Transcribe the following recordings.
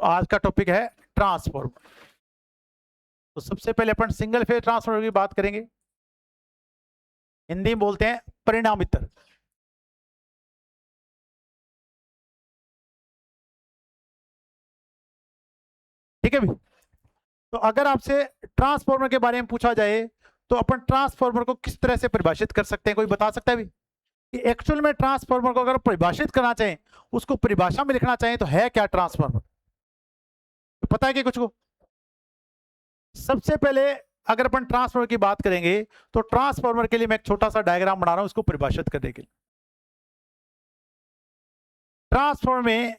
आज का टॉपिक है ट्रांसफॉर्मर। तो सबसे पहले अपन सिंगल फेज ट्रांसफॉर्मर की बात करेंगे। हिंदी में बोलते हैं परिणामितर। ठीक है भी। तो अगर आपसे ट्रांसफॉर्मर के बारे में पूछा जाए तो अपन ट्रांसफॉर्मर को किस तरह से परिभाषित कर सकते हैं, कोई बता सकता है भी कि एक्चुअल में ट्रांसफॉर्मर को अगर परिभाषित करना चाहें, उसको परिभाषा में लिखना चाहें तो है क्या ट्रांसफॉर्मर? तो पता है कि कुछ को? सबसे पहले अगर अपन ट्रांसफॉर्मर की बात करेंगे तो ट्रांसफॉर्मर के लिए मैं एक छोटा सा डायग्राम बना रहा हूं इसको परिभाषित करने के लिए। ट्रांसफॉर्मर में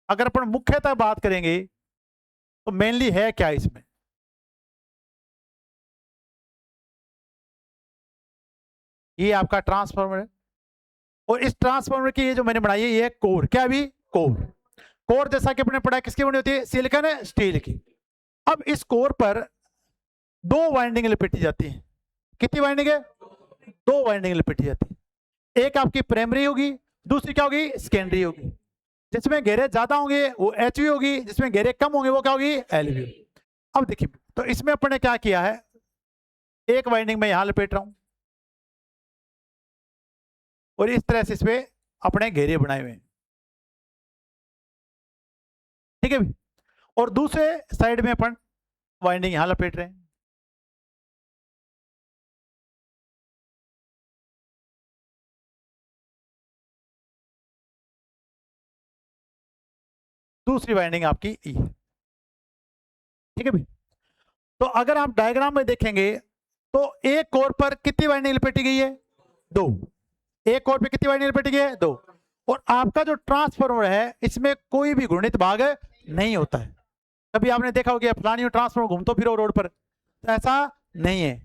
अगर अपन मुख्यतः बात करेंगे तो मेनली है क्या इसमें? ये आपका ट्रांसफॉर्मर है और इस ट्रांसफॉर्मर की ये जो मैंने बनाई है ये है कोर। क्या भी? कोर। कोर जैसा कि अपने पढ़ा किसकी बनी होती है? सिलिकॉन है, स्टील की। अब इस कोर पर दो वाइंडिंग लपेटी जाती है। कितनी वाइंडिंग है? दो वाइंडिंग लपेटी जाती है। एक आपकी प्राइमरी होगी, दूसरी क्या होगी? सेकेंडरी होगी। जिसमें घेरे ज्यादा होंगे वो एचवी होगी, जिसमें घेरे कम होंगे वो क्या होगी? एलवी होगी। अब देखिए, तो इसमें अपन ने क्या किया है, एक वाइंडिंग में यहां लपेट रहा हूं और इस तरह से इसमें अपने घेरे बनाए हुए हैं। ठीक है भी। और दूसरे साइड में अपन वाइंडिंग यहां लपेट रहे हैं। दूसरी वाइंडिंग आपकी ई है। ठीक है भी। तो अगर आप डायग्राम में देखेंगे तो एक कोर पर कितनी वाइंडिंग लपेटी गई है? दो। एक कोर पे कितनी वाइंडिंग लपेटी गई है? दो। और आपका जो ट्रांसफॉर्मर है इसमें कोई भी घूर्णित भाग नहीं होता है। कभी आपने देखा होगा फलानी ट्रांसफॉर्मर घूमतो फिरो रोड पर, तो ऐसा नहीं है।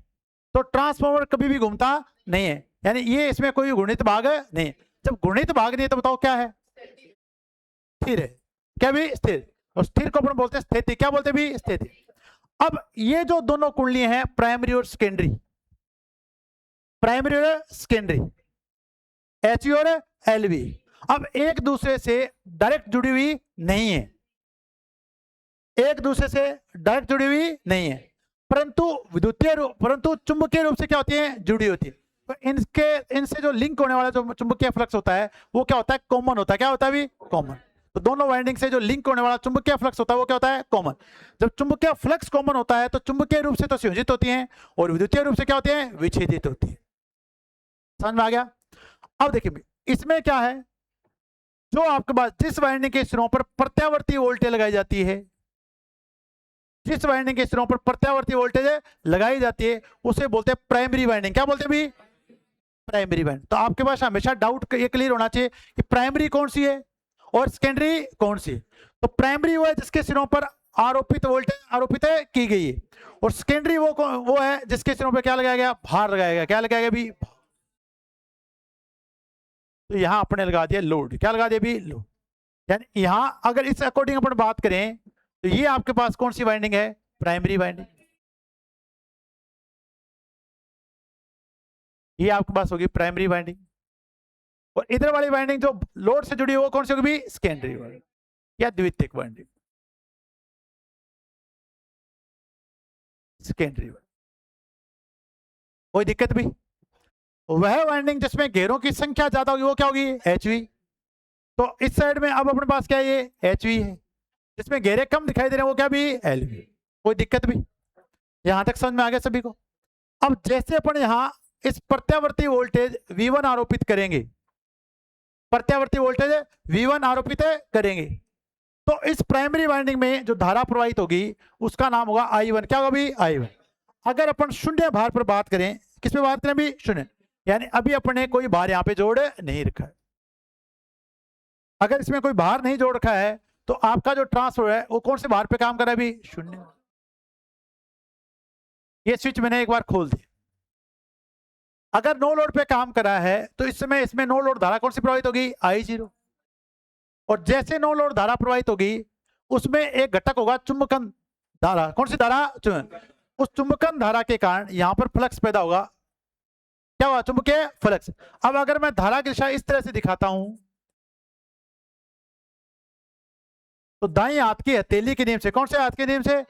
तो ट्रांसफॉर्मर कभी भी घूमता नहीं है, यानी ये इसमें कोई घूर्णित भाग नहीं है। जब घूर्णित भाग नहीं है तो बताओ क्या है? स्थिर है। क्या भी? स्थिर। और स्थिर को अपन बोलते हैं स्थिति। क्या बोलते हैं भी? स्थिति। अब ये जो दोनों कुंडलियां हैं प्राइमरी और सेकेंडरी, प्राइमरी और सेकेंडरी, एचवी और एलवी, अब एक दूसरे से डायरेक्ट जुड़ी हुई नहीं है। एक दूसरे से डायरेक्ट जुड़ी हुई नहीं है, परंतु विद्युतीय रूप, परंतु चुंबकीय रूप से क्या होती है? जुड़ी होती है। तो इनसे जो लिंक होने वाला जो चुंबकीय फ्लक्स होता है वो क्या होता है? कॉमन होता है। क्या होता है भी? कॉमन। तो दोनों वाइंडिंग से जो लिंक होने वाला चुंबकीय फ्लक्स होता है वो क्या होता है? कॉमन। जब चुंबकीय फ्लक्स कॉमन होता है तो चुंबकीय रूप से तो संयोजित होती है और विद्युतीय रूप से क्या होती है? विच्छेदित होती है। समझ में आ गया? अब देखिए इसमें क्या है, जो आपके पास जिस वाइंडिंग के सिरों पर प्रत्यावर्ती वोल्टेज लगाई जाती है, जिस वाइंडिंग के सिरों पर प्रत्यावर्ती वोल्टेज लगाई जाती है उसे बोलते हैं प्राइमरी वाइंडिंग। क्या बोलते हैं भी? Primary winding. तो आपके पास हमेशा डाउट ये क्लियर होना चाहिए कि प्राइमरी कौन सी है और सेकेंडरी कौन सी है। तो प्राइमरी वो है जिसके सिरों पर आरोपित वोल्टेज आरोपित की गई है, और सेकेंडरी वो है जिसके सिरों पर क्या लगाया गया? भार लगाया गया। क्या लगाया गया भी? तो यहां अपने लगा दिया लोड। क्या लगा दिया भी? लोड। यानी यहां अगर इस अकॉर्डिंग अपन बात करें तो ये आपके पास कौन सी वाइंडिंग है? Primary winding. ये आपके पास होगी प्राइमरी वाइंडिंग। और इधर वाली वाइंडिंग जो लोड से जुड़ी है वो कौन सी होगी? सेकेंडरी वाइंडिंग या द्वितीयक वाइंडिंग। Secondary winding. कोई दिक्कत भी? वह वाइंडिंग जिसमें घेरों की संख्या ज्यादा होगी वो क्या होगी? एचवी। तो इस साइड में अब अपने पास क्या है? ये एचवी है। जिसमें घेरे कम दिखाई दे रहे हैं वो क्या भी? एलवी। कोई दिक्कत भी? यहां तक समझ में आ गया सभी को? अब जैसे अपन यहां इस प्रत्यावर्ती वोल्टेज V1 आरोपित करेंगे, प्रत्यावर्ती वोल्टेज V1 आरोपित करेंगे, तो इस प्राइमरी वाइंडिंग में जो धारा प्रवाहित होगी उसका नाम होगा I1। क्या होगा भी? I1। अगर अपन शून्य भार पर बात करें, किस पे बात करें भी? शून्य। यानी अभी अपन ने कोई भार यहां पे जोड़ नहीं रखा है। अगर इसमें कोई भार नहीं जोड़ रखा है तो आपका जो ट्रांसफर है वो कौन से भार पे काम कर रहा है भी? शून्य। ये स्विच मैंने एक बार खोल दिया। अगर नो लोड पे काम कर रहा है तो इस समय इसमें नो लोड धारा कौन सी प्रवाहित होगी? I0। और जैसे नो लोड धारा प्रवाहित होगी उसमें एक घटक होगा चुंबकन धारा। कौन सी धारा? उस चुंबकन धारा के कारण यहां पर फ्लक्स पैदा होगा। क्या हुआ? चुंबकीय फ्लक्स। अब अगर मैं धारा की दिशा इस तरह से दिखाता हूं, तो दाएं हाथ की हथेली के नियम से, कौन से हाथ के नियम से?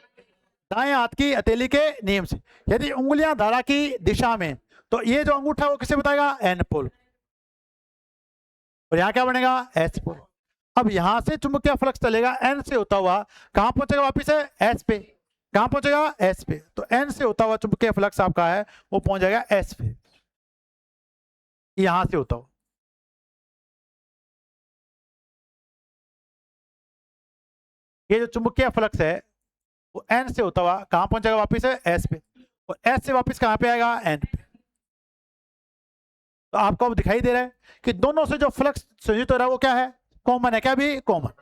दाएं हाथ की हथेली के नियम से। यदि उंगलियां धारा की दिशा में, तो ये जो अंगूठा है वो किसे बताएगा? N pole. और यहां क्या बनेगा? S pole. अब यहां से चुंबकीय फ्लक्स चलेगा एन से होता हुआ, कहां पहुंचेगा? वापिस है एस पे। कहां पहुंचेगा? एस पे। तो एन से होता हुआ चुंबकीय फ्लक्स आपका है वो पहुंच जाएगा एस पे, यहां से होता हुआ। ये जो चुंबकीय फ्लक्स है वो एन से होता हुआ कहां पहुंचेगा? वापिस है एस पे। और एस से वापिस कहां पे आएगा? एन पे। तो आपको अब दिखाई दे रहा है कि दोनों से जो फ्लक्स संयुक्त हो रहा है वो क्या है? कॉमन है। क्या भी? कॉमन।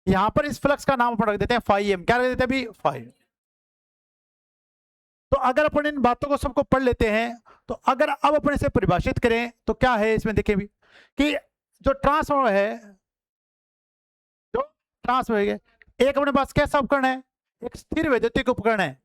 यहां पर इस फ्लक्स का नाम अपन रख देते हैं फाई एम। क्या रख देते हैं अभी? फाई। तो अगर अपन इन बातों को सबको पढ़ लेते हैं, तो अगर अब अपन इसे परिभाषित करें तो क्या है इसमें? देखें भी कि जो ट्रांसफार्मर है, जो ट्रांसफार्मर है, एक अपने पास कैसा उपकरण है? एक स्थिर वैद्युतिक उपकरण है।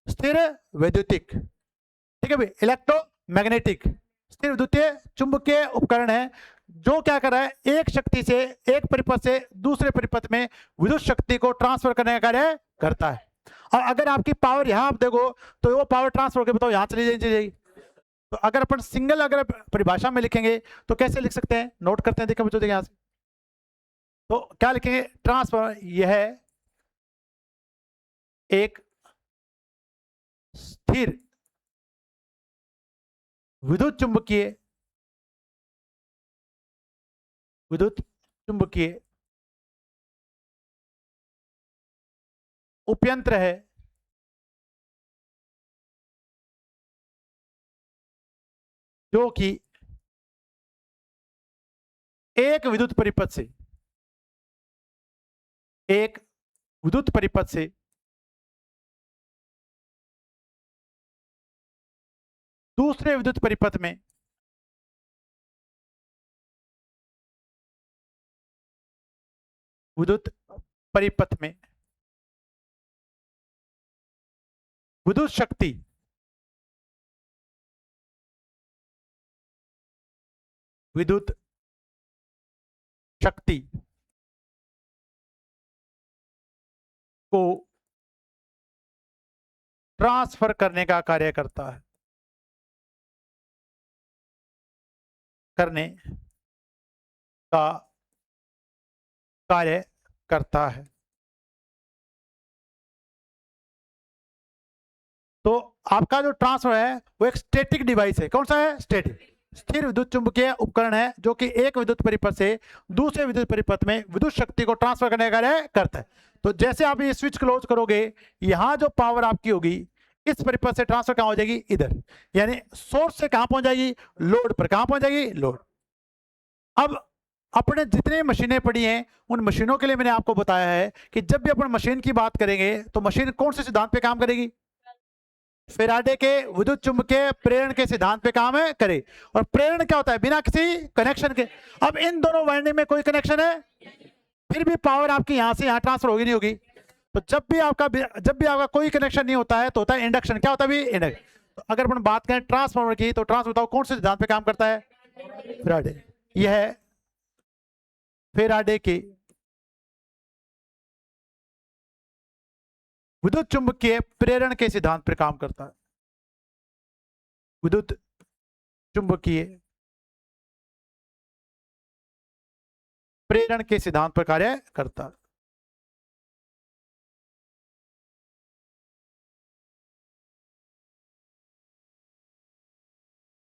स्थिर वैद्युतिक, ठीक है भाई, इलेक्ट्रोमैग्नेटिक, स्थिर विद्युतीय चुंबकीय उपकरण है जो क्या कर रहा है? एक शक्ति से, एक परिपथ से दूसरे परिपथ में विद्युत शक्ति को ट्रांसफर करने का कार्य करता है। और अगर आपकी पावर यहां आप देखो तो वो पावर ट्रांसफर के बताओ यहां चली जाएगी। तो अगर अपन सिंगल अगर परिभाषा में लिखेंगे तो कैसे लिख सकते हैं? नोट करते हैं, देखो बच्चों देखिए यहां से। तो क्या लिखेंगे? ट्रांसफर यह है एक स्थिर विद्युत चुंबकीय उपयंत्र है जो कि एक विद्युत परिपथ से दूसरे विद्युत परिपथ में विद्युत शक्ति को ट्रांसफर करने का कार्य करता है, तो आपका जो ट्रांसफर है वो एक स्टैटिक डिवाइस है। कौन सा है? स्टैटिक, स्थिर विद्युत चुंबकीय उपकरण है जो कि एक विद्युत परिपथ से दूसरे विद्युत परिपथ में विद्युत शक्ति को ट्रांसफर करने का कार्य करता है। तो जैसे आप ये स्विच क्लोज करोगे, यहां जो पावर आपकी होगी इस परिपथ से ट्रांसफर कहां हो जाएगी? इधर, यानी सोर्स से कहां पहुंच जाएगी? लोड पर। कहां पहुंच जाएगी? लोड। अब अपने जितने मशीनें पड़ी हैं उन मशीनों के लिए मैंने आपको बताया है कि जब भी अपन मशीन की बात करेंगे तो मशीन कौन से सिद्धांत पे काम करेगी? फैराडे के विद्युत चुंबकीय प्रेरण के सिद्धांत पे काम है करे। और प्रेरण क्या होता है? बिना किसी कनेक्शन के। अब इन दोनों वाइंडिंग में कोई कनेक्शन है, फिर भी पावर आपकी यहां से यहां ट्रांसफर होगी नहीं होगी? तो जब भी आपका कोई कनेक्शन नहीं होता है तो होता है इंडक्शन। क्या होता है भी? इंडक्शन। तो अगर अपन बात करें ट्रांसफार्मर की, तो ट्रांसफार्मर बताओ कौन से सिद्धांत पे काम करता है? फैराडे। यह है फैराडे के विद्युत चुंबकीय प्रेरण के सिद्धांत पर काम करता है। विद्युत चुंबकीय प्रेरण के सिद्धांत पर कार्य करता है।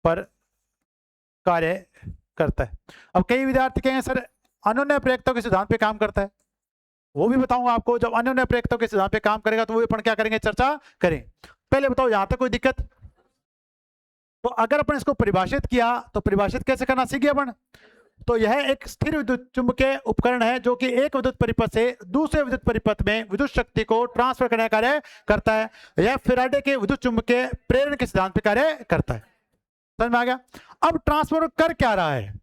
पर कार्य करता है। अब कई विद्यार्थी कहेंगे सर अनन्य प्रेरकत्व के सिद्धांत पे काम करता है। वो भी बताऊंगा आपको। जब अनन्य प्रेरकत्व के सिद्धांत पे काम करेगा तो वो अपन क्या करेंगे? चर्चा करें। पहले बताओ यहां तक कोई दिक्कत? तो अगर अपन इसको परिभाषित किया तो परिभाषित कैसे करना सीख गए अपन। तो यह एक स्थिर विद्युत चुंबकीय उपकरण है जो कि एक विद्युत परिपथ से दूसरे विद्युत परिपथ में विद्युत शक्ति को ट्रांसफर करने का कार्य करता है। यह फैराडे के विद्युत चुंबकीय प्रेरण के सिद्धांत पे कार्य करता है। समझ में आ गया? अब ट्रांसफार्मर कर क्या रहा है?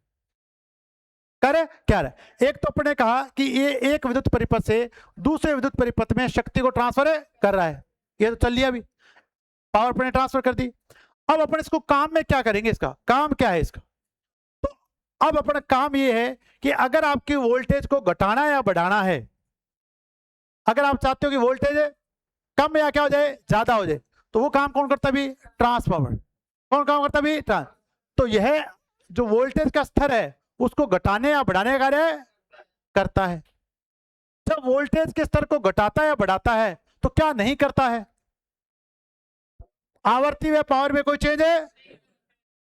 एक तो अपने कहा कि ये एक विद्युत परिपथ से दूसरे विद्युत परिपथ में शक्ति को ट्रांसफर कर रहा है। ये तो चल लिया, अभी पावर अपने ट्रांसफर कर दी। अब अपन इसको काम में क्या करेंगे? इसका काम क्या है इसका? तो अब अपना काम ये है कि अगर आपकी वोल्टेज को घटाना या बढ़ाना है अगर आप चाहते हो कि वोल्टेज कम या क्या हो जाए, ज्यादा हो जाए, तो वो काम कौन करता है भी? ट्रांसफार्मर। कौन काम करता है भी? तो यह जो वोल्टेज का स्तर है उसको घटाने या बढ़ाने का कार्य करता है। जब वोल्टेज के स्तर को घटाता है या बढ़ाता है तो क्या नहीं करता है? आवर्ती व पावर में कोई चेंज है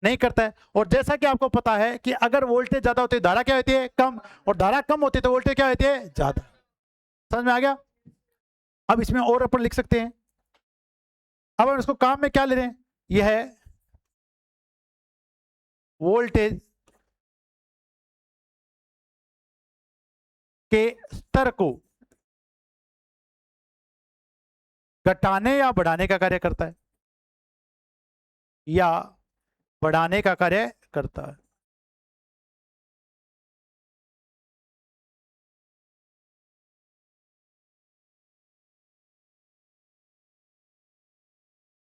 नहीं करता है। और जैसा कि आपको पता है कि अगर वोल्टेज ज्यादा होती है धारा क्या होती है? कम। और धारा कम होती है तो वोल्टेज क्या होती है? ज्यादा। समझ में आ गया? अब इसमें और अपन लिख सकते हैं। अब हम इसको काम में क्या ले रहे हैं? यह है वोल्टेज के स्तर को घटाने या बढ़ाने का कार्य करता है, या बढ़ाने का कार्य करता है।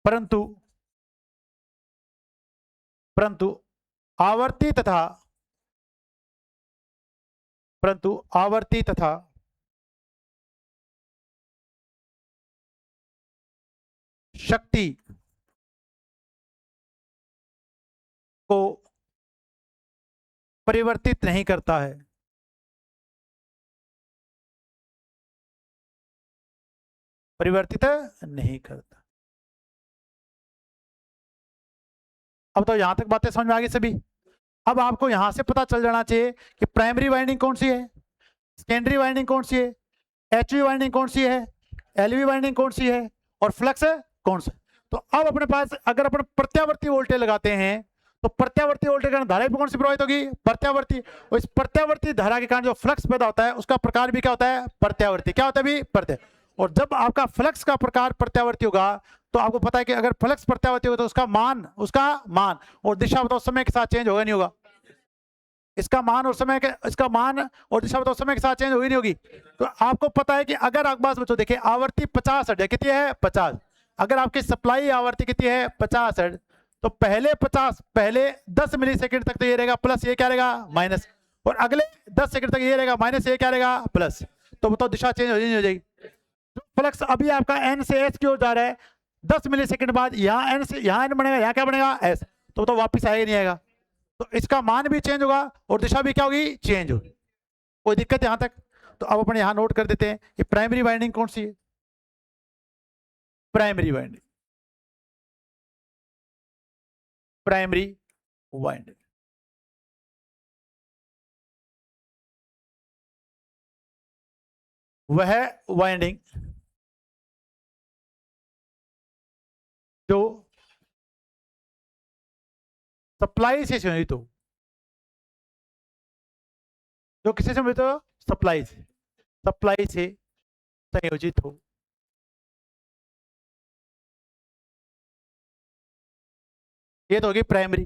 परंतु परंतु आवर्ती तथा परंतु आवर्ती तथा शक्ति को परिवर्तित नहीं करता है। परिवर्तित नहीं करता। अब तो यहां तक बातें समझ में आ गई सभी। अब आपको यहां से पता चल जाना चाहिए कि प्राइमरी वाइंडिंग कौन सी है, सेकेंडरी वाइंडिंग कौन सी है, एचवी वाइंडिंग कौन सी है, एलवी वाइंडिंग कौन सी है, और फ्लक्स कौन सा। तो अब अपने पास अगर अपन प्रत्यावर्ती वोल्टेज लगाते हैं तो प्रत्यावर्ती वोल्टेज कारण धारा भी कौन सी प्रवाहित होगी? प्रत्यावर्ती। और इस प्रत्यावर्ती धारा के कारण जो फ्लक्स पैदा होता है उसका प्रकार भी क्या होता है? प्रत्यावर्ती। क्या होता है भी? प्रत्या। और जब आपका फ्लक्स का प्रकार प्रत्यावर्ती होगा तो आपको पता है कि अगर फ्लक्स प्रत्यावर्ती होगा तो उसका मान और दिशा बताओ समय के साथ चेंज होगा नहीं होगा? इसका मान और दिशा बताओ समय के साथ चेंज होगी नहीं होगी? तो आपको पता है कि अगर आप बस बच्चों देखिए आवृत्ति 50 हर्ट्ज है। कितनी है? 50। अगर आपकी सप्लाई आवृत्ति कितनी है? 50 हर्ट्ज। तो पहले 10 मिली सेकेंड तक तो ये रहेगा प्लस, ये क्या रहेगा? माइनस। और अगले 10 सेकंड तक ये रहेगा माइनस, ये क्या रहेगा? प्लस। तो बताओ दिशा चेंज हो जाएगी? फ्लक्स अभी आपका एन से एस की ओर जा रहा है, 10 मिली सेकेंड बाद यहाँ एन से यहाँ एन बनेगा, यहाँ क्या बनेगा? एस। तो वापिस आएगा नहीं आएगा? तो इसका मान भी चेंज होगा और दिशा भी क्या होगी? चेंज होगी। कोई दिक्कत यहां तक? तो अब अपन यहां नोट कर देते हैं कि प्राइमरी वाइंडिंग कौन सी है। प्राइमरी वाइंडिंग, प्राइमरी वाइंडिंग वह वाइंडिंग जो सप्लाई से संयोजित हो। जो किससे संयोजित हो? सप्लाई से। सप्लाई से संयोजित हो। ये तो होगी प्राइमरी।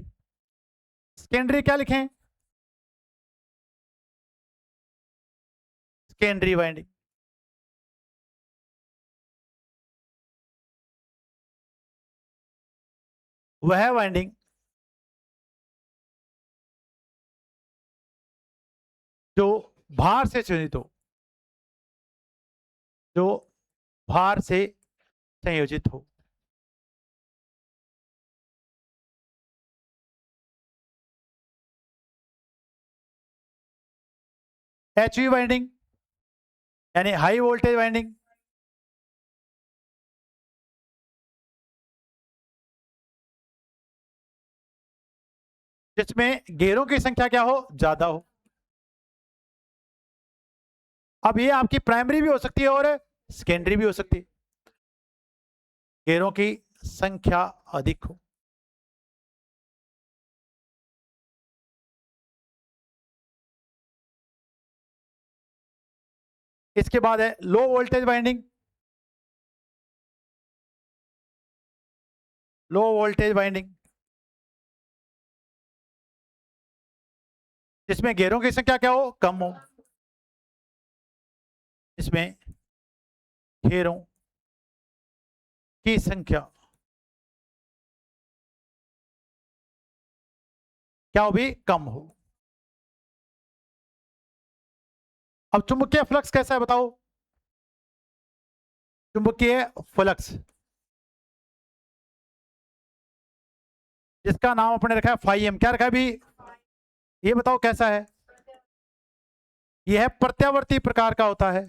सेकेंडरी क्या लिखें? सेकेंडरी वाइंडिंग वह वाइंडिंग जो भार से संयोजित हो। जो भार से संयोजित हो। एचवी वाइंडिंग यानी हाई वोल्टेज वाइंडिंग जिसमें घेरों की संख्या क्या हो? ज्यादा हो। अब ये आपकी प्राइमरी भी हो सकती है और सेकेंडरी भी हो सकती है। घेरों की संख्या अधिक हो। इसके बाद है low voltage winding. Low voltage winding जिसमें घेरों की संख्या क्या हो? कम हो। इसमें घेरों की संख्या क्या हो? भी कम हो। अब चुंबकीय फ्लक्स कैसा है बताओ? चुंबकीय फ्लक्स, जिसका नाम अपने रखा है फाई एम। क्या रखा है अभी? ये बताओ कैसा है? यह है प्रत्यावर्ती प्रकार का होता है,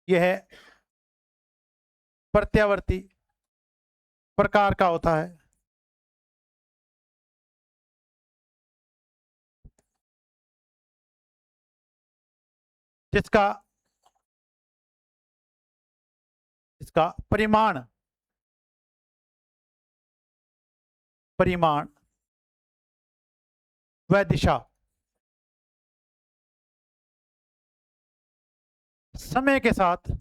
यह है प्रत्यावर्ती प्रकार का होता है। जिसका इसका परिमाण व दिशा समय के साथ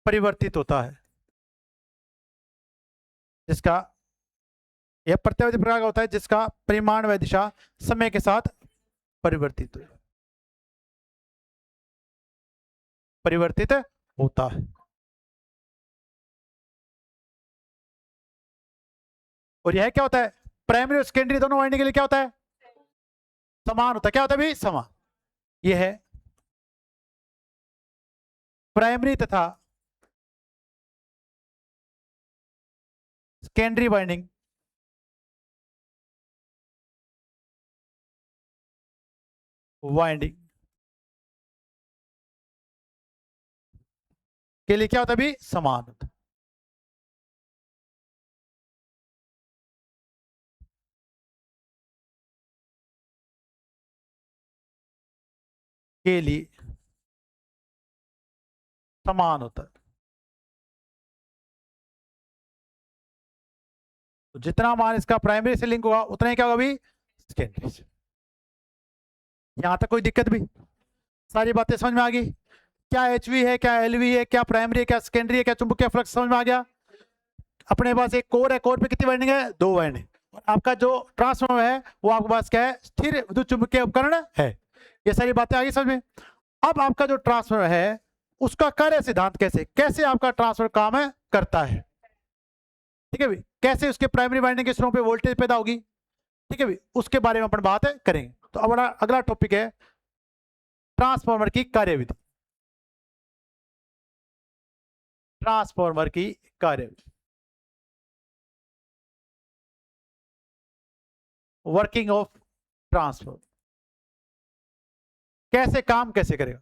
परिवर्तित होता है। जिसका यह प्रत्यावर्ती प्रकार का होता है, जिसका परिमाण व दिशा समय के साथ परिवर्तित होता है। और यह क्या होता है? प्राइमरी और सेकेंडरी दोनों वाइंडिंग के लिए क्या होता है? समान होता है। क्या होता है भी? समान। यह है प्राइमरी तथा सेकेंडरी वाइंडिंग के लिए क्या होता है भी? समान होता है। के लिए समान होता है। तो जितना मान इसका प्राइमरी से लिंक होगा उतना ही क्या होगा भी? सेकेंडरी से। यहां तक कोई दिक्कत भी? सारी बातें समझ में आ गई? क्या एचवी है, क्या एलवी है, क्या प्राइमरी है, क्या सेकेंडरी है, क्या चुंबकीय फ्लक्स समझ में आ गया? अपने पास एक कोर है, कोर पे कितनी वाइंडिंग है? 2 वाइंडिंग। और आपका जो ट्रांसफार्मर है वो आपके पास क्या है? स्थिर विद्युत चुंबकीय उपकरण है। ये सारी बातें आ गई समझ में? अब आपका जो ट्रांसफार्मर है उसका कार्य सिद्धांत कैसे आपका ट्रांसफार्मर काम करता है, ठीक है भाई? कैसे उसके प्राइमरी वाइंडिंग के सिरों पे वोल्टेज पैदा होगी, ठीक है भाई? उसके बारे में अपन बात करेंगे। तो अब अगला टॉपिक है ट्रांसफार्मर की कार्यविधि। ट्रांसफार्मर की कार्यविधि, वर्किंग ऑफ ट्रांसफार्मर। कैसे करेगा,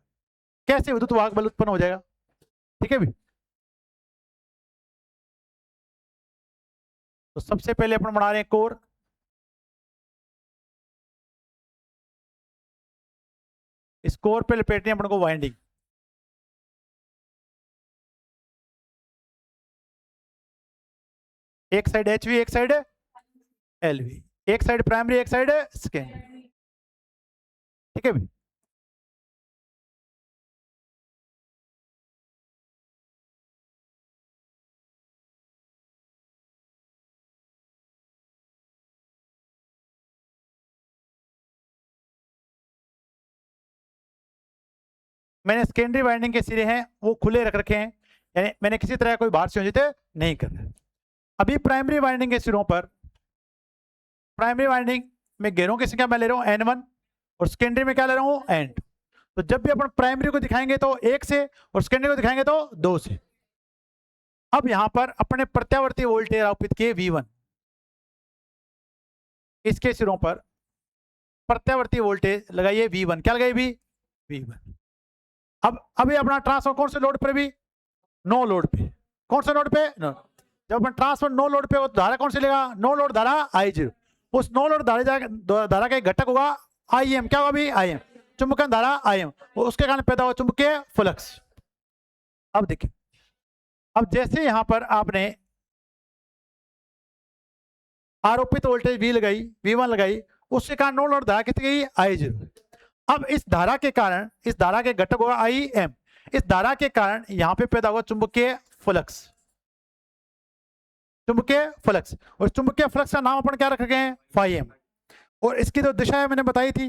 कैसे विद्युत वाहक बल उत्पन्न हो जाएगा, ठीक है भाई? तो सबसे पहले अपन बना रहे हैं कोर। इस कोर पे लपेटनी है अपन को वाइंडिंग। एक साइड एचवी, एक साइड एलवी, एक साइड प्राइमरी, एक साइड सेकेंडरी, ठीक है भाई? मैंने सेकेंडरी वाइंडिंग के सिरे हैं वो खुले रख रखे हैं, यानी मैंने किसी तरह कोई बाहर संयोजित नहीं करना। अभी प्राइमरी वाइंडिंग के सिरों पर, प्राइमरी वाइंडिंग में घेरों की संख्या मैं ले रहा हूं N1 और सेकेंडरी में क्या ले रहा हूं N2। तो जब भी अपन प्राइमरी को दिखाएंगे तो 1 से और सेकेंडरी को दिखाएंगे तो 2 से। अब यहां पर अपने प्रत्यावर्ती वोल्टेज आरोपित किए V1, इसके सिरों पर प्रत्यावर्ती वोल्टेज लगाइए V1। क्या लगाइए भी? V1। अब अभी अपना ट्रांसफर कौन से लोड पर? भी नो लोड पे। कौन से लोड पे? नो। जब अपन ट्रांसफर नो लोड पे हो तो धारा कौन सी लेगा? नो लोड धारा I0। उस नो लोड धारा का एक घटक होगा IM। क्या होगा भी? IM, चुंबकन धारा IM। उसके कारण पैदा हुआ चुंबकीय फ्लक्स। अब देखिए, अब जैसे यहां पर आपने आरोपित वोल्टेज V लगाई, V1 लगाई, उसके कारण नो लोड धारा कितनी गई? I0। अब इस धारा के कारण, इस धारा के घटक होगा IM, इस धारा के कारण यहां पे पैदा होगा चुंबकीय फ्लक्स। चुंबकीय फ्लक्स, और चुंबकीय फ्लक्स का नाम अपन क्या रख रखे हैं? Phi M. और इसकी जो दिशा है मैंने बताई थी,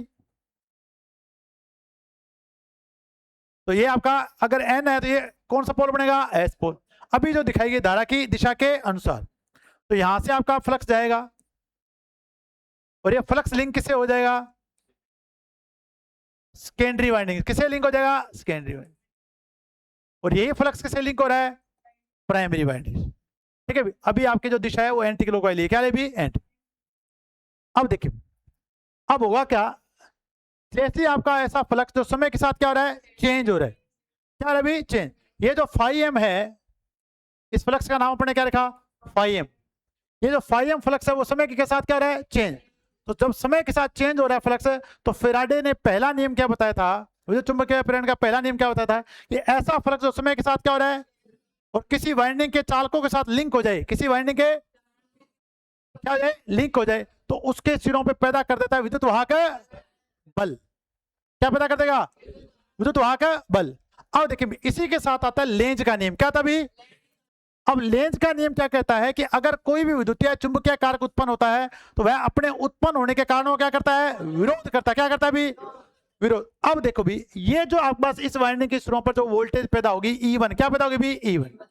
तो ये आपका अगर एन है तो ये कौन सा पोल बनेगा? S pole. अभी जो दिखाई गई धारा की दिशा के अनुसार, तो यहां से आपका फ्लक्स जाएगा और ये फ्लक्स लिंक किससे हो जाएगा? Secondary winding. किससे लिंक हो जाएगा? Secondary winding. और यही फ्लक्स किससे लिंक हो रहा है? Primary winding. ठीक है, अभी आपकी जो दिशा है वो एंटी क्लॉकवाइज है, क्या है भी एंटी। अब देखिए, अब होगा क्या, जैसे आपका ऐसा फ्लक्स जो समय के साथ क्या हो रहा है? चेंज हो रहा है। क्या हो रहा है अभी? चेंज। ये जो फाई एम है, इस फ्लक्स का नाम अपने क्या रखा? Phi M. ये जो फाई एम फ्लक्स है वो समय के साथ क्या हो रहा है? चेंज। तो जब समय के साथ चेंज हो रहा है फ्लक्स, तो फेराडे ने पहला नियम क्या बताया था? विद्युत चुंबकीय प्रेरण का पहला नियम क्या बताया था? कि ऐसा फ्लक्स जो समय के साथ क्या हो रहा है और किसी वाइंडिंग के चालकों के साथ लिंक हो जाए, किसी वाइंडिंग के क्या हो जाए? लिंक हो जाए, तो उसके सिरों पे पैदा कर देता है विद्युत वाहक बल। क्या पैदा कर देगा? विद्युत वाहक बल। अब देखिए, इसी के साथ आता है लेंज का नियम। क्या था अभी? अब लेंज का नियम क्या कहता है कि अगर कोई भी विद्युतीय चुंबकीय कारक उत्पन्न होता है तो वह अपने उत्पन्न होने के कारणों क्या करता है? विरोध करता है। क्या करता है अभी? विरोध। अब देखो भी, ये जो आपके पास इस वाइंडिंग के सिरों पर जो वोल्टेज पैदा होगी E1, क्या पैदा होगी भी? E1।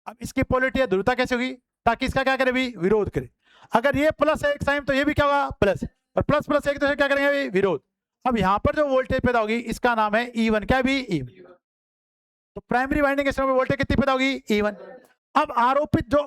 अब इसकी पोलैरिटी या ध्रुवता कैसे होगी? ताकि इसका क्या करे भी? विरोध करे। अगर ये प्लस है एक साइन तो ये भी क्या होगा? प्लस। और प्लस प्लस एक तो क्या करेंगे भी? विरोध। अब यहां पर जो वोल्टेज पैदा होगी इसका नाम है E1। क्या भी? E1। तो प्राइमरी वाइंडिंग के सिरों में वोल्टेज कितनी पैदा होगी? E1। अब आरोपित जो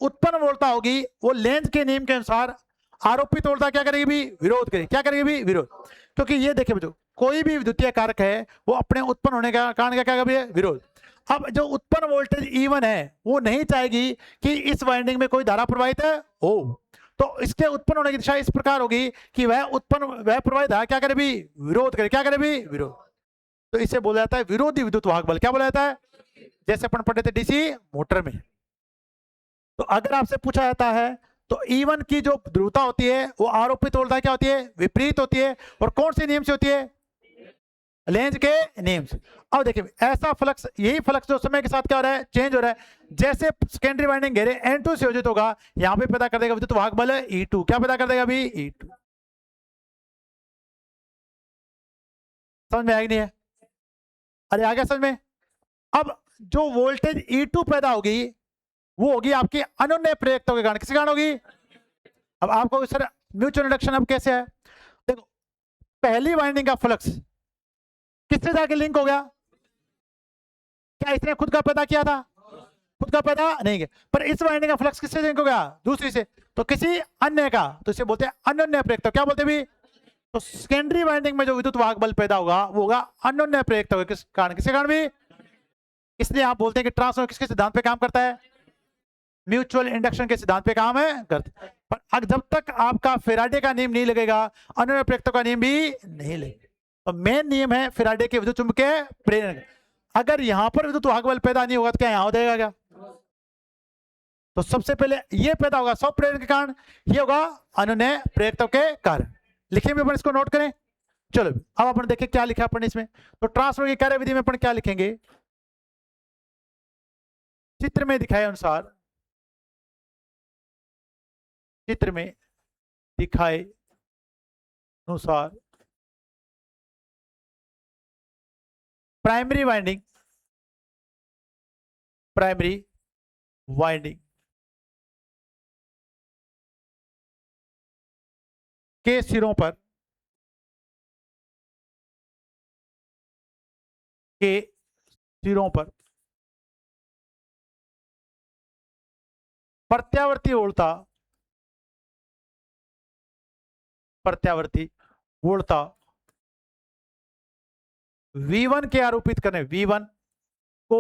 उत्पन्न वोल्टता होगी वो लेंज के नियम के अनुसार आरोपित वोल्टता क्या करेगी भी? विरोध करेगी। क्या करेगी भी? विरोध। क्योंकि ये देखिए बच्चों, कोई भी विद्युतीय कारक है वो अपने उत्पन्न होने का कारण क्या करेगा भी? विरोध। अब जो उत्पन्न वोल्टेज E1 है वो नहीं चाहेगी कि इस वाइंडिंग में कोई धारा प्रवाहित है हो, तो इसके उत्पन्न होने की दिशा इस प्रकार होगी कि वह प्रवाहित धारा क्या करे भी? विरोध करे। क्या करे भी? विरोध। तो इसे बोला जाता है विरोधी विद्युत वाहक बल। क्या बोला जाता है? जैसे अपन पढ़े थे डीसी मोटर में। तो अगर आपसे पूछा जाता है तो E1 की जो ध्रुवता होती है वो आरोपित वोल्टता क्या होती है? विपरीत होती है। और कौन से नियम से होती है? लेंज के नियम से। अब देखिए, ऐसा फ्लक्स, यही फ्लक्स जो समय के साथ क्या हो रहा है? चेंज हो रहा है। जैसे सेकेंडरी वाइंडिंग घेरे N2 से योजित होगा, यहां पे पैदा कर देगा विद्युत वाहक बल E2। क्या पैदा कर देगा अभी? E2। समझ में आएगी नहीं है? अरे आ गया समझ में? अब जो वोल्टेज E2 पैदा होगी वो होगी आपकी अनुन्नय प्रेरकत्व के कारण। किसके कारण होगी? अब आपको सर म्यूचुअल इंडक्शन अब कैसे है? देखो, पहली वाइंडिंग का फ्लक्स किससे जाके लिंक हो गया? क्या इसने खुद का पैदा किया था? खुद का पैदा नहीं किया। पर इस वाइंडिंग का फ्लक्स किससे लिंक हो गया? दूसरी से। तो किसी अन्य का, तो इसे बोलते हैं अनुन्नय प्रेरकत्व। क्या बोलते भी? तो सेकेंडरी वाइंडिंग में जो विद्युत वाहक बल पैदा होगा वो होगा अनुन्नय प्रेरकत्व। किस कारण? किसके कारण भी? इसलिए आप बोलते हैं कि ट्रांसफार्मर किसके सिद्धांत पे काम करता है? म्यूचुअल इंडक्शन के सिद्धांत पे काम है करता है। पर जब तक आपका फेराडे का नियम नहीं लगेगा, अनुन्नय प्रेरकत्व का नियम भी नहीं लगेगा। तो मेन नियम है फेराडे के विद्युत चुंबकीय प्रेरण। अगर यहां पर विद्युत वाहक बल पैदा नहीं होगा तो क्या यहां हो जाएगा क्या? तो सबसे पहले ये पैदा होगा स्व प्रेरण के कारण, ये होगा अनुन्नय प्रेरकत्व के कारण। लिखिए भी अपन इसको नोट करें। चलो अब अपन देखें क्या लिखा अपन इसमें। तो ट्रांसफर की कार्यविधि में अपन क्या लिखेंगे? चित्र में दिखाए अनुसार, चित्र में दिखाए अनुसार प्राइमरी वाइंडिंग, प्राइमरी वाइंडिंग के सिरों पर, के सिरों पर प्रत्यावर्ती वोल्टता, प्रत्यावर्ती वोल्टता V1 के आरोपित करने, V1 को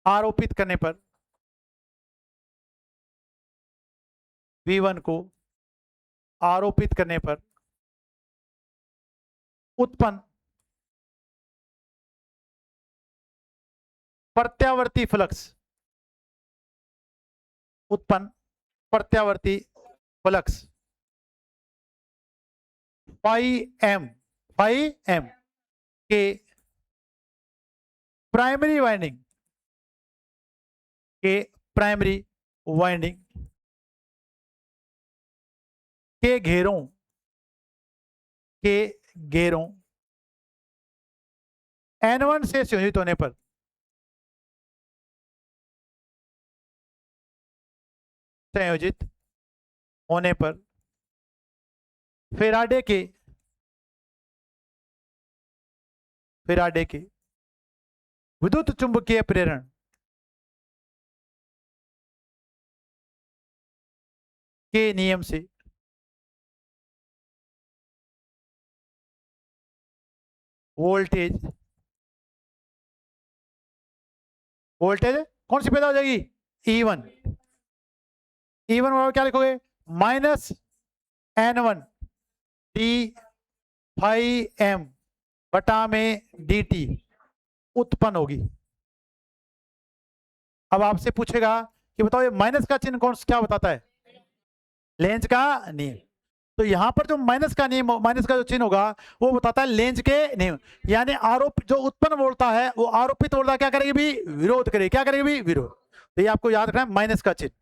आरोपित करने पर, V1 को आरोपित करने पर उत्पन्न प्रत्यावर्ती फ्लक्स, उत्पन्न प्रत्यावर्ती flux phi M, phi M के प्राइमरी वाइंडिंग, के प्राइमरी वाइंडिंग के घेरों, के घेरों N1 से संयोजित होने पर, संयोजित होने पर फेराडे के फैराडे के विद्युत चुंबकीय प्रेरण के नियम से वोल्टेज कौन सी पैदा हो जाएगी? E1 बराबर क्या लिखोगे? -N1 d∅m बटा में dt उत्पन्न होगी। अब आपसे पूछेगा कि बताओ ये माइनस का चिन्ह कौन क्या बताता है? लेंज का नियम। तो यहां पर जो माइनस का नियम, माइनस का जो चिन्ह होगा वो बताता है लेंज के नियम, यानी आरोप जो उत्पन्न वोल्टता है वो आरोपित वोल्टता क्या करेगी भी? विरोध करेगी। क्या करेगी भी? विरोध। तो ये आपको याद रखना है, माइनस का चिन्ह।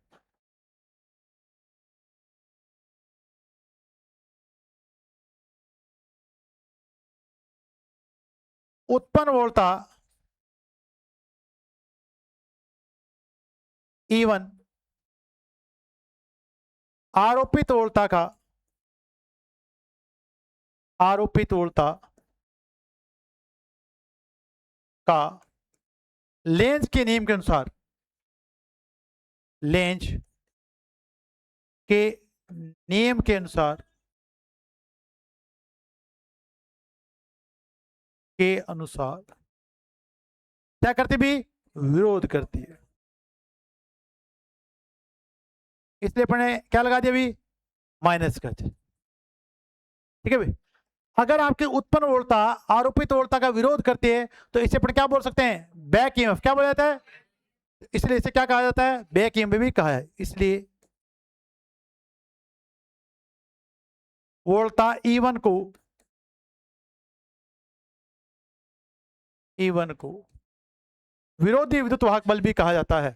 उत्पन्न वोल्टता E1 आरोपित वोल्टता का लेंज के नियम के अनुसार, लेंज के नियम के अनुसार क्या करती भी? विरोध करती है। इसलिए अपने क्या लगा दिया भी? माइनस का। ठीक है भाई। अगर आपकी उत्पन्न वोल्टता आरोपित वोल्टता का विरोध करती है तो इसे अपन क्या बोल सकते हैं? Back EMF. क्या बोला जाता है? इसलिए इसे क्या कहा जाता है? बैक ईएमएफ भी कहा है। इसलिए वोल्टता E1 को विरोधी विद्युत वाहक बल भी कहा जाता है।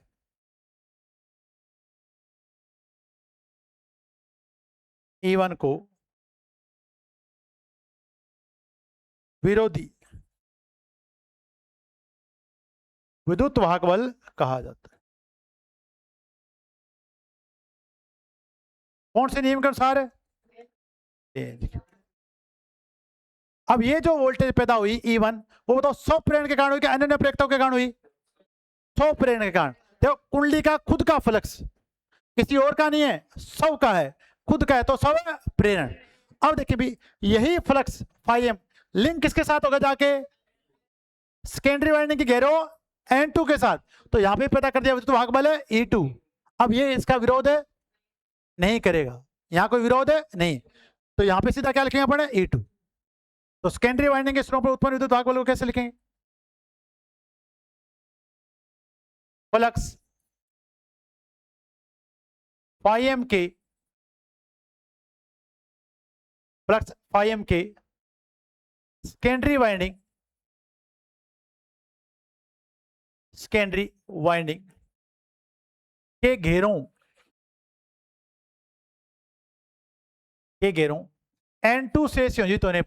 E1 को विरोधी विद्युत वाहक बल कहा जाता है। कौन से नियम के अनुसार है? अब ये जो वोल्टेज पैदा हुई E1, वो बताओ स्व प्रेरण के कारण हुई कि अन्य प्रेरकताओं के कारण हुई? स्व प्रेरण के कारण। देखो कुंडली का खुद का फ्लक्स, किसी और का नहीं है, स्व का है, खुद का है, तो स्व प्रेरण। अब देखिए भी यही फ्लक्स φm लिंक किसके साथ होगा? जाके सेकेंडरी वाइंडिंग की घेरो N2 के साथ, तो यहां पे पैदा कर दिया विद्युत वाहक बल है E2। अब ये इसका विरोध है नहीं करेगा, यहां कोई विरोध है नहीं, तो यहां पे सीधा क्या लिखेंगे अपन? E2। तो सेकेंडरी वाइंडिंग के सिरों पर उत्पन्न विद्युत वाहक बल को कैसे लिखेंगे? फ्लक्स φm के सेकेंडरी वाइंडिंग के घेरों N2 से संयोजित होने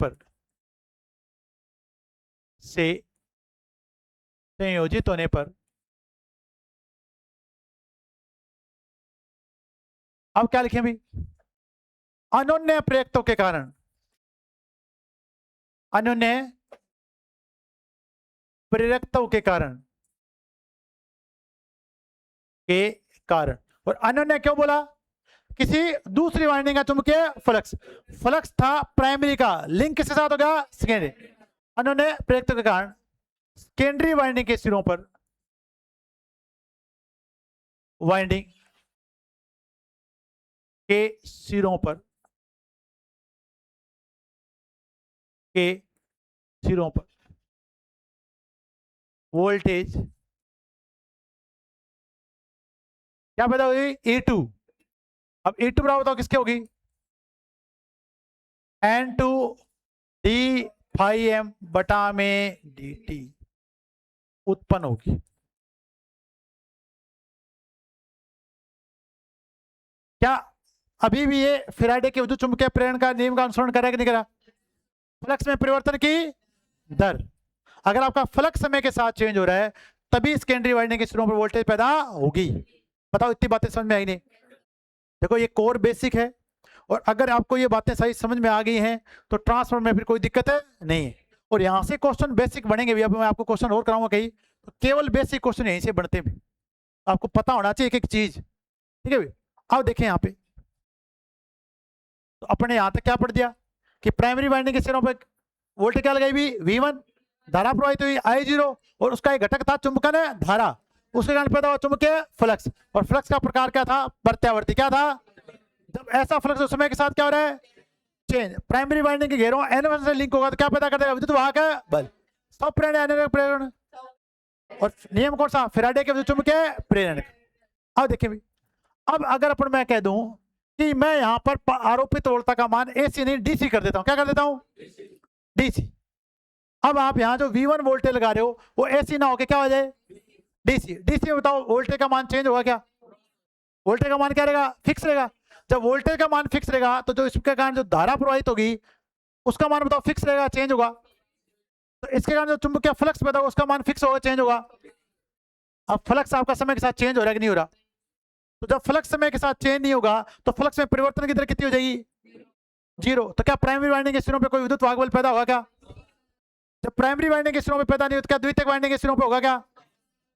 पर अब क्या लिखें भी? अन्योन्य प्रेरकत्व के कारण, अन्योन्य प्रेरकत्व के कारण और अन्योन्य क्यों बोला? किसी दूसरी वाइंडिंग का चुंबकीय फ्लक्स था प्राइमरी का, लिंक किसके साथ हो गया? सेकेंडरी। अन्योन्य प्रेरकत्व के कारण सेकेंडरी वाइंडिंग के सिरों पर वोल्टेज क्या पैदा हुई? E2। अब E2 बराबर बताओ किसके होगी? N2 d∅m बटा में dt उत्पन्न होगी। क्या अभी भी ये फैराडे के विद्युत चुंबकीय प्रेरण का नियम का अनुसरण कर रहा है कि नहीं कर रहा? फ्लक्स में परिवर्तन की दर, अगर आपका फ्लक्स समय के साथ चेंज हो रहा है तभी सेकेंडरी वाइंडिंग के सिरों पर वोल्टेज पैदा होगी। बताओ इतनी बातें समझ में आई नहीं? देखो ये कोर बेसिक है, और अगर आपको ये बातें सही समझ में आ गई हैं तो ट्रांसफार्मर में फिर कोई दिक्कत है नहीं है। और यहां से क्वेश्चन बेसिक बनेंगे भी। अब मैं आपको क्वेश्चन और कराऊंगा कहीं, तो केवल बेसिक क्वेश्चन यहीं से बनते भी, आपको पता होना चाहिए एक एक चीज, ठीक है भाई। अब देखें यहाँ पे, तो अपने यहां तक क्या पढ़ दिया कि प्राइमरी वाइंडिंग के सिरों पे वोल्टेज क्या लगाई हुई V1, धारा प्रवाहित हुई I0, और उसका एक घटक था चुंबकन धारा, उसके कारण पैदा हुआ चुंबकीय फ्लक्स, और फ्लक्स का प्रकार क्या था, प्रत्यावर्ती। क्या था, जब ऐसा फ्लक्स उस समय के साथ क्या हो रहा है, चेंज। प्राइमरी वाइंडिंग के घेरों N1 से लिंक होगा तो क्या पैदा कर देगा, विद्युत वाहक बल, सब प्रेरण। और नियम कौन सा, फैराडे के विद्युत चुंबकीय प्रेरण। अब देखिए भाई, अब अगर अपन मैं कह दूं कि मैं यहां पर आरोपित वोल्टता का मान AC नहीं DC कर देता हूं, क्या कर देता हूं, DC। अब आप यहां जो V1 वोल्टेज लगा रहे हो वो AC ना होके क्या हो जाए, DC में बताओ वोल्टेज का मान चेंज होगा क्या, वोल्टेज का मान क्या रहेगा, फिक्स रहेगा। जब वोल्टेज का मान फिक्स रहेगा तो जो इसके कारण जो धारा प्रवाहित होगी उसका मान बताओ फिक्स रहेगा, चेंज होगा। तो इसके कारण जो चुंबकीय फ्लक्स पैदा होगा उसका मान फिक्स होगा, चेंज होगा। अब फ्लक्स आपका समय के साथ चेंज हो रहा है कि नहीं हो रहा, तो जब फ्लक्स समय के साथ चेंज नहीं होगा तो फ्लक्स में परिवर्तन की दर कितनी हो जाएगी, 0। तो क्या प्राइमरी वाइंडिंग के सिरों पे कोई विद्युत वाहक बल पैदा होगा क्या, जब प्राइमरी वाइंडिंग के सिरों पे पैदा नहीं हो तो क्या द्वितीयक वाइंडिंग के सिरों पे होगा क्या।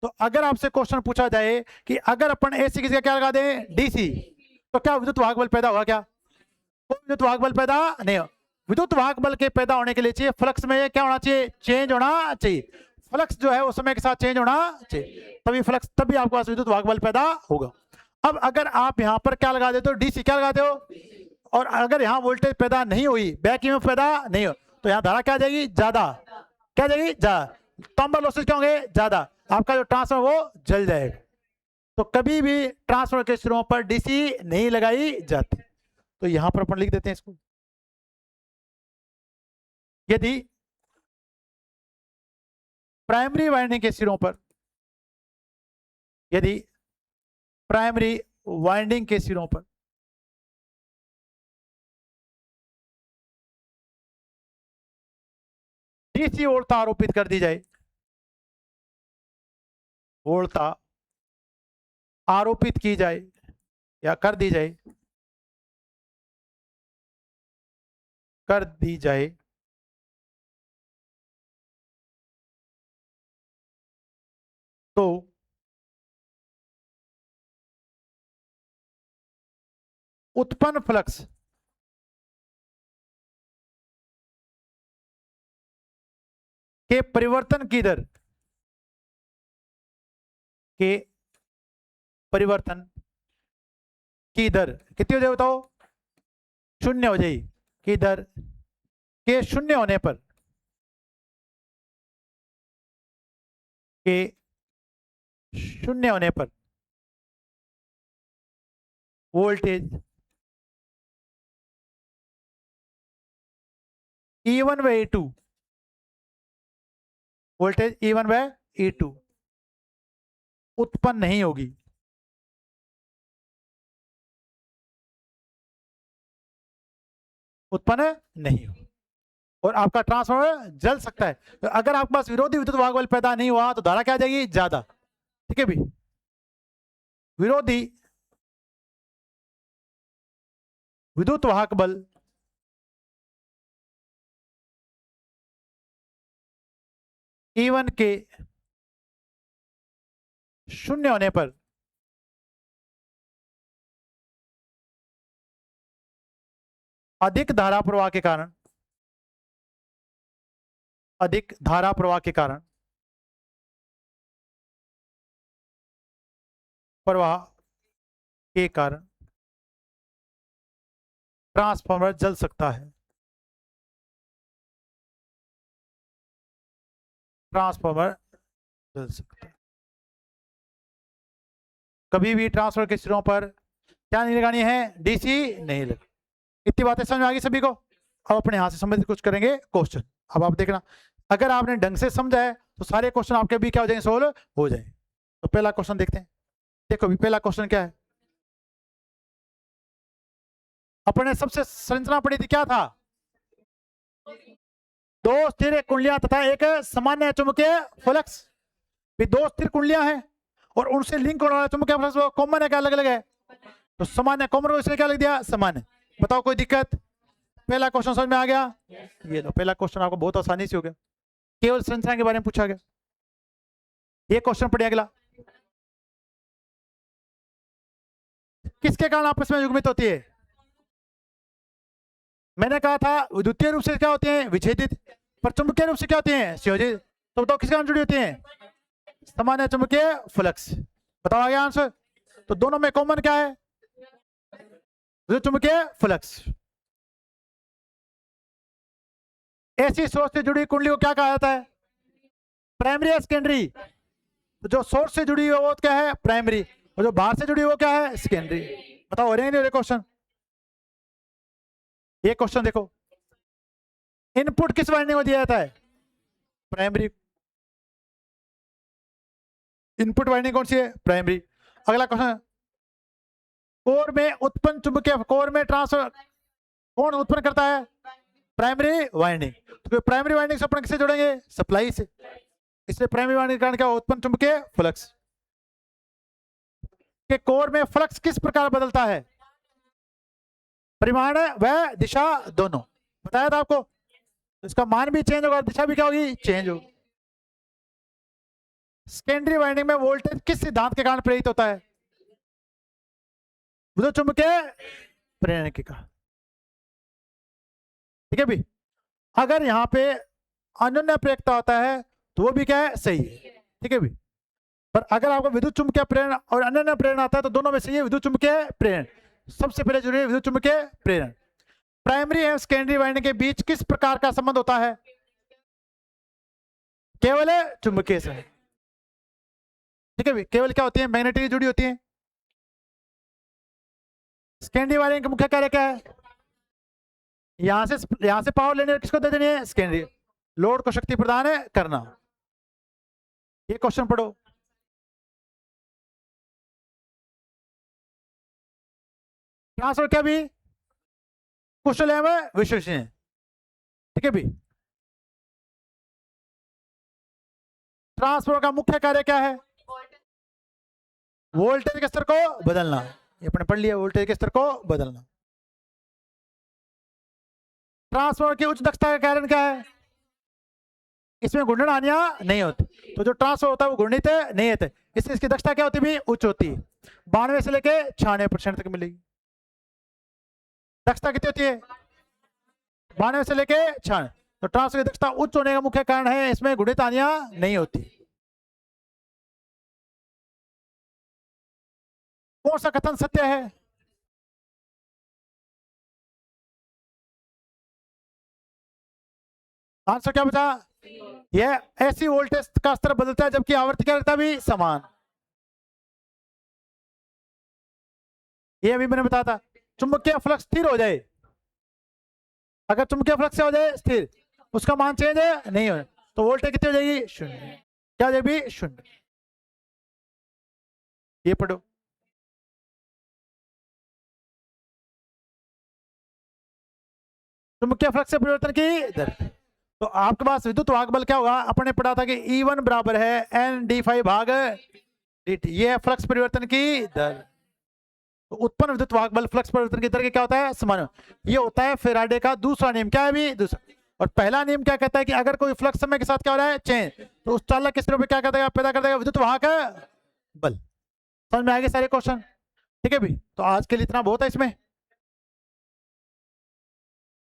तो अगर आपसे क्वेश्चन पूछा जाए कि अगर अपन AC की जगह क्या लगा दें, DC, तो क्या विद्युत वाहक बल पैदा होगा क्या, कोई विद्युत वाहक बल पैदा नहीं हो। विद्युत वाहक बल के पैदा होने के लिए चाहिए फ्लक्स में क्या होना चाहिए, चेंज होना चाहिए। फ्लक्स जो है वो समय के साथ चेंज होना चाहिए, तभी आपके पास विद्युत वाहक बल पैदा होगा। अब अगर आप यहाँ पर क्या लगा देते हो, DC, क्या लगाते हो, और अगर यहाँ वोल्टेज पैदा नहीं हुई, बैक ईएमएफ पैदा नहीं हो, तो यहाँ धारा क्या जाएगी, ज्यादा, क्या जाएगी, ज्यादा, टॉम्बर लॉसेस क्या होंगे, ज्यादा, आपका जो ट्रांसफार्मर वो जल जाएगा। तो कभी भी ट्रांसफार्मर के सिरों पर DC नहीं लगाई जाती। तो यहां पर अपन लिख देते हैं इसको, यदि प्राइमरी वाइंडिंग के सिरों पर, यदि प्राइमरी वाइंडिंग के सिरों पर DC वोल्टता आरोपित कर दी जाए, वोल्टता आरोपित की जाए या कर दी जाए, तो उत्पन्न फ्लक्स के परिवर्तन की दर, के परिवर्तन की दर कितनी हो जाए बताओ, 0 हो जाएगी। की दर के 0 होने पर, के 0 होने पर वोल्टेज E1/E2, वोल्टेज E1/E2 उत्पन्न नहीं होगी, उत्पन्न नहीं हो, और आपका ट्रांसफार्मर जल सकता है। तो अगर आपके पास विरोधी विद्युत वाहक बल पैदा नहीं हुआ तो धारा क्या आ जाएगी, ज्यादा, ठीक है भाई। विरोधी विद्युत वाहक बल E1 के 0 होने पर अधिक धारा प्रवाह के कारण, अधिक धारा प्रवाह के कारण ट्रांसफार्मर जल सकता है, ट्रांसफार्मर जल सकता है। कभी भी ट्रांसफार्मर के सिरों पर क्या नहीं लगानी है, DC नहीं लगा। इतनी बातें समझ में आ गई सभी को। अब अपने यहां से संबंधित कुछ करेंगे क्वेश्चन। अब आप देखना, अगर आपने ढंग से समझा है तो सारे क्वेश्चन आपके भी क्या हो जाएंगे, सोल्व हो जाए। तो पहला क्वेश्चन देखते हैं। देखो भी पहला क्वेश्चन क्या है, अपने सबसे संरचना पड़ी थी, क्या था, 2 स्थिर कुंडलियां तथा एक सामान्य चुंबकीय फ्लक्स। 2 स्थिर कुंडलियां हैं और उनसे लिंक होने वाला चुंबकीय फ्लक्स कॉमन है क्या, अलग अलग है, तो सामान्य कॉमन को इसलिए क्या लिख दिया, सामान्य। बताओ कोई दिक्कत, पहला क्वेश्चन समझ में आ गया? ये लो पहला क्वेश्चन आपको बहुत आसानी से हो गया, केवल संरचना के बारे में पूछा गया। ये क्वेश्चन पढ़िए अगला, किसके कारण आपस में युग्मित होती है? मैंने कहा था द्वितीय रूप से क्या होती हैं? विच्छेदित। पर चुंबकीय रूप से क्या होती हैं? संयोजित। तो बताओ किसके कारण जुड़ी होती हैं? सामान्य चुंबकीय फ्लक्स। बताओ आगे आंसर। तो दोनों में कॉमन क्या है? विद्युत चुंबकीय फ्लक्स। ऐसी सोर्स से जुड़ी कुंडली को क्या कहा जाता है? प्राइमरी या सेकेंडरी? तो जो सोर्स से जुड़ी है वो क्या है? प्राइमरी। और जो बाहर से जुड़ी है वो क्या है? सेकेंडरी। बताओ हो रहे हैं नहीं क्वेश्चन? ये क्वेश्चन देखो, इनपुट किस वाइंडिंग में दिया जाता है? प्राइमरी। इनपुट वाइंडिंग कौन सी है? प्राइमरी। अगला क्वेश्चन, कोर में उत्पन्न चुंबकीय, कोर में ट्रांसफर कौन उत्पन्न करता है? Primary winding. तो प्राइमरी वाइंडिंग से अपन किससे जोड़ेंगे? सप्लाई से। इसलिए प्राइमरी वाइंडिंग के कारण क्या? उत्पन्न चुंबकीय फ्लक्स। के कोर में फ्लक्स किस प्रकार बदलता है? परिमाण व दिशा दोनों। बताया था आपको, इसका मान भी चेंज होगा, दिशा भी क्या होगी? चेंज होगी। सेकेंडरी वाइंडिंग में वोल्टेज किस सिद्धांत के कारण प्रेरित होता है? विद्युत चुंबकीय प्रेरण के कारण। ठीक है भी। अगर यहाँ पे अनन्य प्रेरकता होता है तो वो भी क्या है? सही है। ठीक है भी। पर अगर आपको विद्युत चुंबकीय प्रेरण और अनन्य प्रेरण आता है तो दोनों में सही है विद्युत चुंबकीय प्रेरण। सबसे पहले जरूरी है विद्युत चुंबकीय प्रेरण। प्राइमरी एवं सेकेंडरी वाइंडिंग के बीच किस प्रकार का संबंध होता है? केवल चुंबकीय से। ठीक है भी। केवल क्या होती है? मैग्नेटिक जुड़ी होती है। सेकेंडरी वाइंडिंग का मुख्य कार्य क्या है? यहां से पावर लेने किसको दे देनी है? सेकेंडरी। लोड को शक्ति प्रदान करना। ये क्वेश्चन पढ़ो, ट्रांसफर क्या भी कुशल एवं विश्वसनीय। ठीक है भी। ट्रांसफर का मुख्य कार्य क्या है? वोल्टेज के स्तर को बदलना। ये अपने पढ़ लिया, वोल्टेज के स्तर को बदलना। ट्रांसफार्मर की उच्च दक्षता का कारण क्या है? इसमें घूर्णन हानियां नहीं होती। तो जो ट्रांसफर होता है वो घूर्णित नहीं होता, इससे इसकी दक्षता क्या होती है? उच्च होती है। 92 से लेके 96% तक मिलेगी। दक्षता कितनी होती है? 92 से लेके 96। तो ट्रांसफर की दक्षता उच्च होने का मुख्य कारण है इसमें घूर्णित हानियां नहीं होती। कौन सा कथन सत्य है? आंसर क्या बचा? यह ऐसी वोल्टेज का स्तर बदलता है जबकि आवर्ती क्या रहता भी समान। ये अभी मैंने बताया था। चुंबकीय फ्लक्स स्थिर हो जाए, अगर चुंबकीय फ्लक्स से हो जाए स्थिर, उसका मान चेंज नहीं हो तो वोल्टेज कितनी हो जाएगी? शून्य। क्या हो जाएगी? शून्य। ये पढ़ो, चुंबकीय फ्लक्स से परिवर्तन की दर। तो आपके पास विद्युत वाहक बल क्या होगा? अपन ने पढ़ा था कि E1 बराबर है N d∅ भाग dt। ये है फ्लक्स परिवर्तन की दर। तो उत्पन्न विद्युत वाहक बल फ्लक्स परिवर्तन की दर के क्या होता है? समान। ये होता है फैराडे का दूसरा नियम। क्या है भी? दूसरा। और पहला नियम क्या कहता है कि अगर कोई फ्लक्स समय के साथ क्या हो रहा है? चेंज, तो उस चालक के सिरों पे क्या कर देगा? पैदा कर देगा विद्युत वाहक बल। समझ में आएंगे सारे क्वेश्चन? ठीक है भी। तो आज के लिए इतना बहुत है इसमें।